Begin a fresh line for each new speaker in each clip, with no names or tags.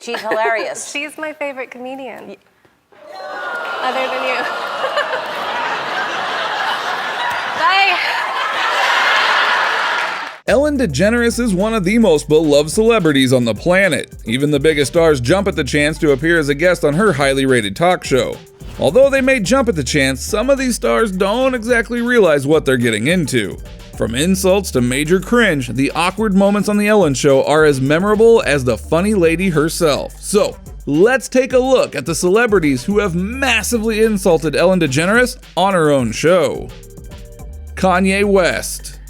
She's hilarious.
She's my favorite comedian. Other than you. Bye.
Ellen DeGeneres is one of the most beloved celebrities on the planet. Even the biggest stars jump at the chance to appear as a guest on her highly rated talk show. Although they may jump at the chance, some of these stars don't exactly realize what they're getting into. From insults to major cringe, the awkward moments on The Ellen Show are as memorable as the funny lady herself. So, let's take a look at the celebrities who have massively insulted Ellen DeGeneres on her own show. Kanye West.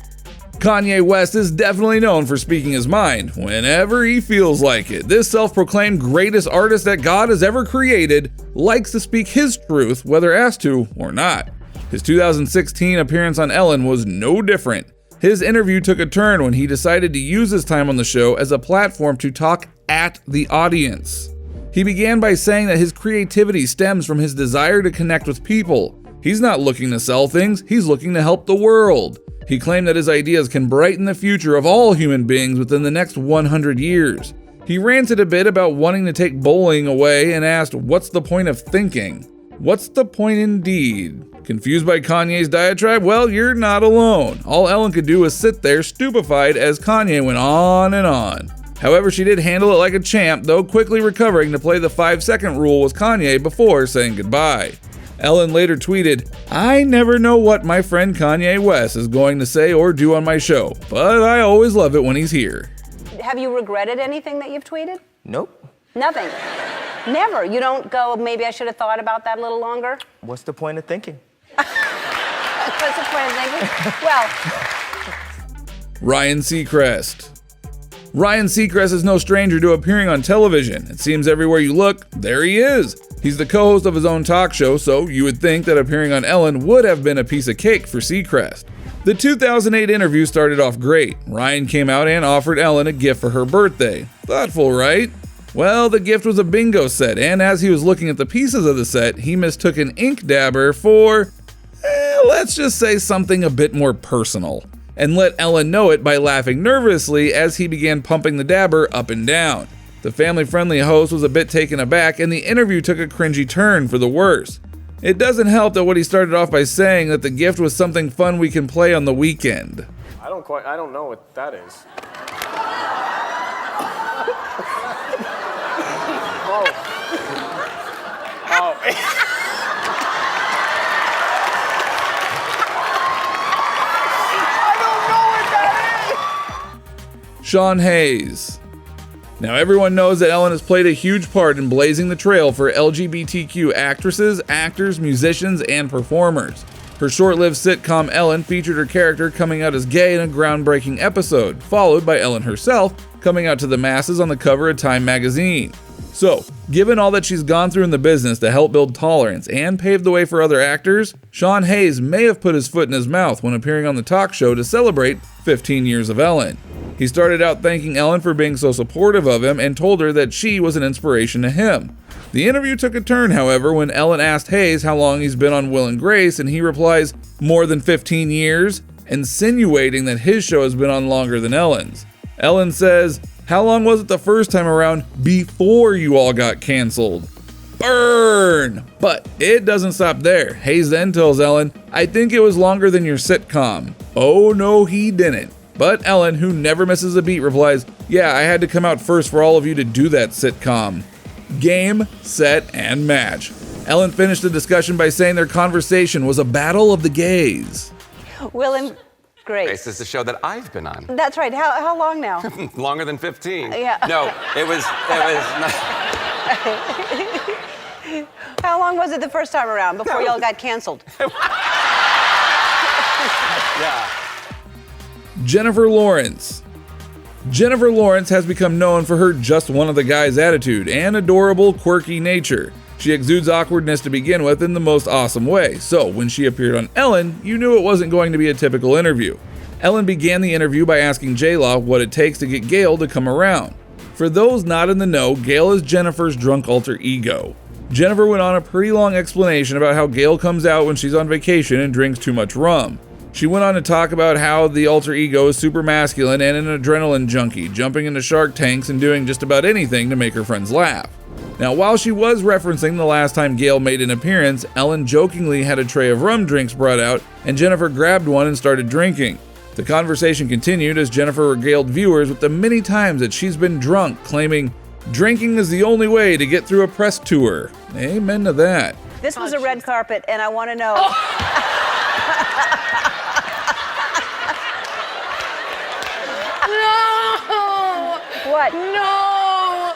Kanye West is definitely known for speaking his mind whenever he feels like it. This self-proclaimed greatest artist that God has ever created likes to speak his truth whether asked to or not. His 2016 appearance on Ellen was no different. His interview took a turn when he decided to use his time on the show as a platform to talk at the audience. He began by saying that his creativity stems from his desire to connect with people. He's not looking to sell things, he's looking to help the world. He claimed that his ideas can brighten the future of all human beings within the next 100 years. He ranted a bit about wanting to take bullying away and asked, "What's the point of thinking?" What's the point indeed? Confused by Kanye's diatribe? Well, you're not alone. All Ellen could do was sit there stupefied as Kanye went on and on. However, she did handle it like a champ, though quickly recovering to play the 5-second rule with Kanye before saying goodbye. Ellen later tweeted, "I never know what my friend Kanye West is going to say or do on my show, but I always love it when he's here."
Have you regretted anything that you've tweeted?
Nope.
Nothing. Never. You don't go, maybe I should have thought about that a little longer?
What's the point of thinking?
What's the point of thinking? Well.
Ryan Seacrest. Ryan Seacrest is no stranger to appearing on television. It seems everywhere you look, there he is. He's the co-host of his own talk show, so you would think that appearing on Ellen would have been a piece of cake for Seacrest. The 2008 interview started off great. Ryan came out and offered Ellen a gift for her birthday. Thoughtful, right? Well, the gift was a bingo set, and as he was looking at the pieces of the set, he mistook an ink dabber for, let's just say something a bit more personal, and let Ellen know it by laughing nervously as he began pumping the dabber up and down. The family-friendly host was a bit taken aback, and the interview took a cringy turn for the worse. It doesn't help that what he started off by saying that the gift was something fun we can play on the weekend.
I don't know what that is.
Sean Hayes. Now everyone knows that Ellen has played a huge part in blazing the trail for LGBTQ actresses, actors, musicians, and performers. Her short-lived sitcom Ellen featured her character coming out as gay in a groundbreaking episode, followed by Ellen herself coming out to the masses on the cover of Time magazine. So, given all that she's gone through in the business to help build tolerance and pave the way for other actors, Sean Hayes may have put his foot in his mouth when appearing on the talk show to celebrate 15 years of Ellen. He started out thanking Ellen for being so supportive of him and told her that she was an inspiration to him. The interview took a turn, however, when Ellen asked Hayes how long he's been on Will and Grace, and he replies, "More than 15 years, insinuating that his show has been on longer than Ellen's. Ellen says, "How long was it the first time around before you all got canceled?" Burn! But it doesn't stop there. Hayes then tells Ellen, "I think it was longer than your sitcom." Oh no, he didn't. But Ellen, who never misses a beat, replies, "Yeah, I had to come out first for all of you to do that sitcom." Game, set, and match. Ellen finished the discussion by saying their conversation was a battle of the gays.
Will and Grace.
Grace is the show that I've been on.
That's right. How long now?
Longer than 15.
Yeah.
No, it was not.
How long was it the first time around before y'all got canceled?
Yeah.
Jennifer Lawrence. Jennifer Lawrence has become known for her just one of the guys attitude and adorable, quirky nature. She exudes awkwardness to begin with in the most awesome way, so when she appeared on Ellen, you knew it wasn't going to be a typical interview. Ellen began the interview by asking J-Law what it takes to get Gail to come around. For those not in the know, Gail is Jennifer's drunk alter ego. Jennifer went on a pretty long explanation about how Gail comes out when she's on vacation and drinks too much rum. She went on to talk about how the alter ego is super masculine and an adrenaline junkie, jumping into shark tanks and doing just about anything to make her friends laugh. Now, while she was referencing the last time Gail made an appearance, Ellen jokingly had a tray of rum drinks brought out, and Jennifer grabbed one and started drinking. The conversation continued as Jennifer regaled viewers with the many times that she's been drunk, claiming, "Drinking is the only way to get through a press tour." Amen to that.
This was a red carpet, and I want to know.
No!
What?
No!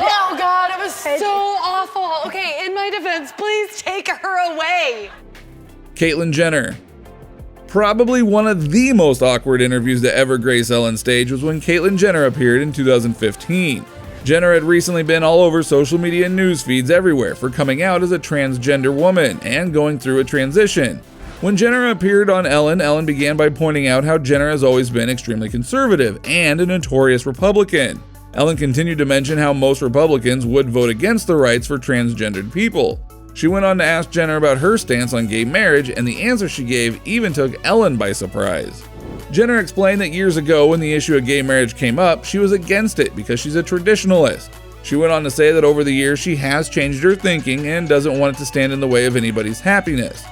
Oh God, it was so awful. Okay, in my defense, please take her away.
CAITLYN Jenner. Probably one of the most awkward interviews to ever grace Ellen's stage was when CAITLYN Jenner appeared in 2015. Jenner had recently been all over social media and news feeds everywhere for coming out as a transgender woman and going through a transition. When Jenner appeared on Ellen, Ellen began by pointing out how Jenner has always been extremely conservative and a notorious Republican. Ellen continued to mention how most Republicans would vote against the rights for transgendered people. She went on to ask Jenner about her stance on gay marriage, and the answer she gave even took Ellen by surprise. Jenner explained that years ago when the issue of gay marriage came up, she was against it because she's a traditionalist. She went on to say that over the years she has changed her thinking and doesn't want it to stand in the way of anybody's happiness.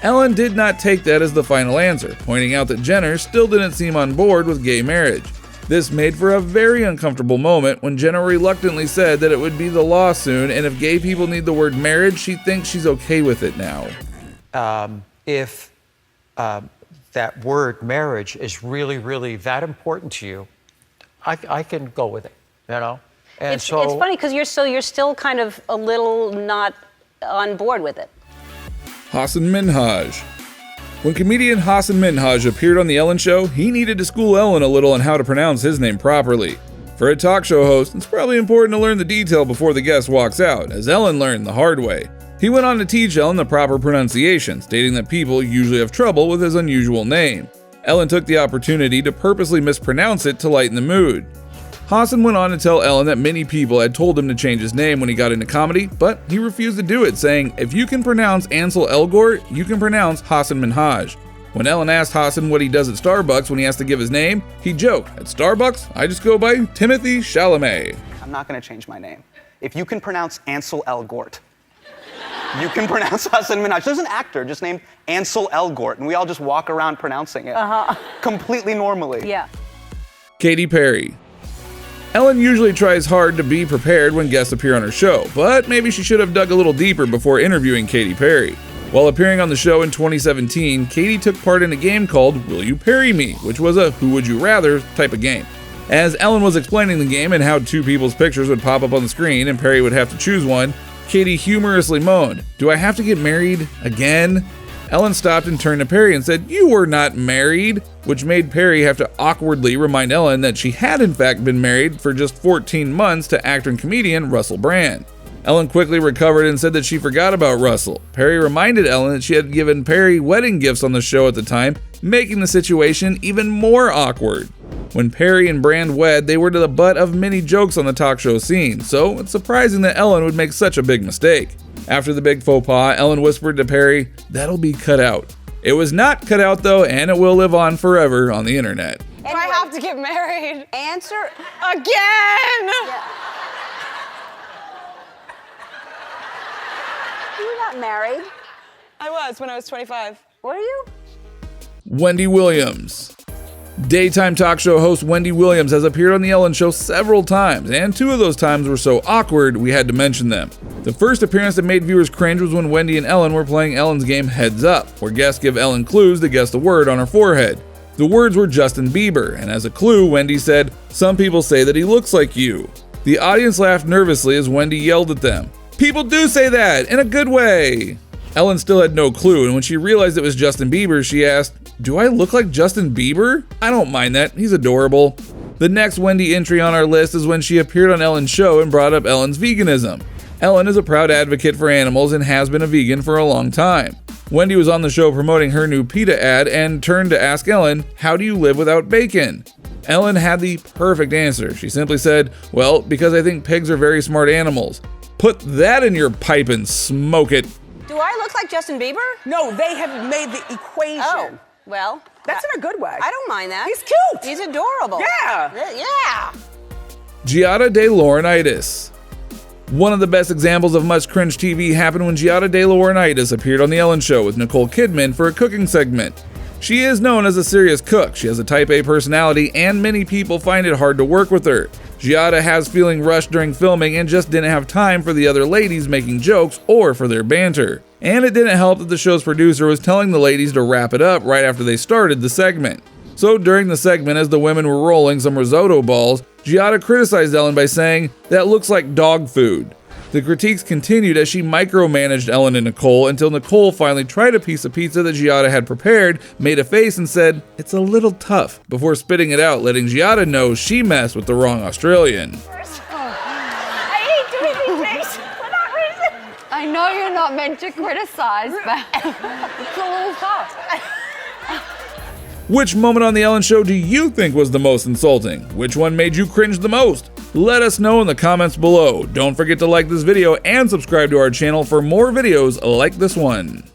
Ellen did not take that as the final answer, pointing out that Jenner still didn't seem on board with gay marriage. This made for a very uncomfortable moment when Jenner reluctantly said that it would be the law soon, and if gay people need the word marriage, she thinks she's okay with it now.
If that word marriage is really, really that important to you, I can go with it, you know? And
It's funny because you're still kind of a little not on board with it.
HASAN MINHAJ. When comedian HASAN MINHAJ appeared on The Ellen Show, he needed to school Ellen a little on how to pronounce his name properly. For a talk show host, it's probably important to learn the detail before the guest walks out, as Ellen learned the hard way. He went on to teach Ellen the proper pronunciation, stating that people usually have trouble with his unusual name. Ellen took the opportunity to purposely mispronounce it to lighten the mood. HASAN went on to tell Ellen that many people had told him to change his name when he got into comedy, but he refused to do it, saying, "If you can pronounce Ansel Elgort, you can pronounce HASAN MINHAJ." When Ellen asked HASAN what he does at Starbucks when he has to give his name, he joked, "At Starbucks, I just go by Timothy Chalamet."
I'm not going to change my name. If you can pronounce Ansel Elgort, you can pronounce HASAN MINHAJ. There's an actor just named Ansel Elgort, and we all just walk around pronouncing it completely normally.
Yeah.
Katy Perry. Ellen usually tries hard to be prepared when guests appear on her show, but maybe she should have dug a little deeper before interviewing Katy Perry. While appearing on the show in 2017, Katy took part in a game called Will You Parry Me, which was a Who Would You Rather type of game. As Ellen was explaining the game and how two people's pictures would pop up on the screen and Perry would have to choose one, Katy humorously moaned, "Do I have to get married again?" Ellen stopped and turned to Perry and said, "You were not married," which made Perry have to awkwardly remind Ellen that she had in fact been married for just 14 months to actor and comedian Russell Brand. Ellen quickly recovered and said that she forgot about Russell. Perry reminded Ellen that she had given Perry wedding gifts on the show at the time, making the situation even more awkward. When Perry and Brand wed, they were to the butt of many jokes on the talk show scene, so it's surprising that Ellen would make such a big mistake. After the big faux pas, Ellen whispered to Perry, "That'll be cut out." It was not cut out though, and it will live on forever on the internet.
Do I have to get married?
Answer.
Again!
Yeah. You were not married.
I was when I was 25.
Were you?
Wendy Williams. Daytime talk show host Wendy Williams has appeared on The Ellen Show several times, and two of those times were so awkward we had to mention them. The first appearance that made viewers cringe was when Wendy and Ellen were playing Ellen's game Heads Up, where guests give Ellen clues to guess the word on her forehead. The words were Justin Bieber, and as a clue, Wendy said, "Some people say that he looks like you." The audience laughed nervously as Wendy yelled at them, "People do say that, in a good way." Ellen still had no clue, and when she realized it was Justin Bieber, she asked, "Do I look like Justin Bieber? I don't mind that, he's adorable." The next Wendy entry on our list is when she appeared on Ellen's show and brought up Ellen's veganism. Ellen is a proud advocate for animals and has been a vegan for a long time. Wendy was on the show promoting her new PETA ad and turned to ask Ellen, "How do you live without bacon?" Ellen had the perfect answer. She simply said, "Well, because I think pigs are very smart animals." Put that in your pipe and smoke it.
Do I look like Justin Bieber?
No, they have made the equation.
Oh, well.
That's in a good way.
I don't mind that.
He's cute.
He's adorable.
Yeah.
Yeah.
Giada de Laurentis. One of the best examples of much cringe TV happened when Giada de Laurentis appeared on The Ellen Show with Nicole Kidman for a cooking segment. She is known as a serious cook, she has a type A personality, and many people find it hard to work with her. Giada has feeling rushed during filming and just didn't have time for the other ladies making jokes or for their banter. And it didn't help that the show's producer was telling the ladies to wrap it up right after they started the segment. So during the segment, as the women were rolling some risotto balls, Giada criticized Ellen by saying, "That looks like dog food." The critiques continued as she micromanaged Ellen and Nicole until Nicole finally tried a piece of pizza that Giada had prepared, made a face and said, "It's a little tough," before spitting it out, letting Giada know she messed with the wrong Australian.
I hate doing these things for that reason. I know you're not meant to criticize, but it's a little tough.
Which moment on The Ellen Show do you think was the most insulting? Which one made you cringe the most? Let us know in the comments below. Don't forget to like this video and subscribe to our channel for more videos like this one.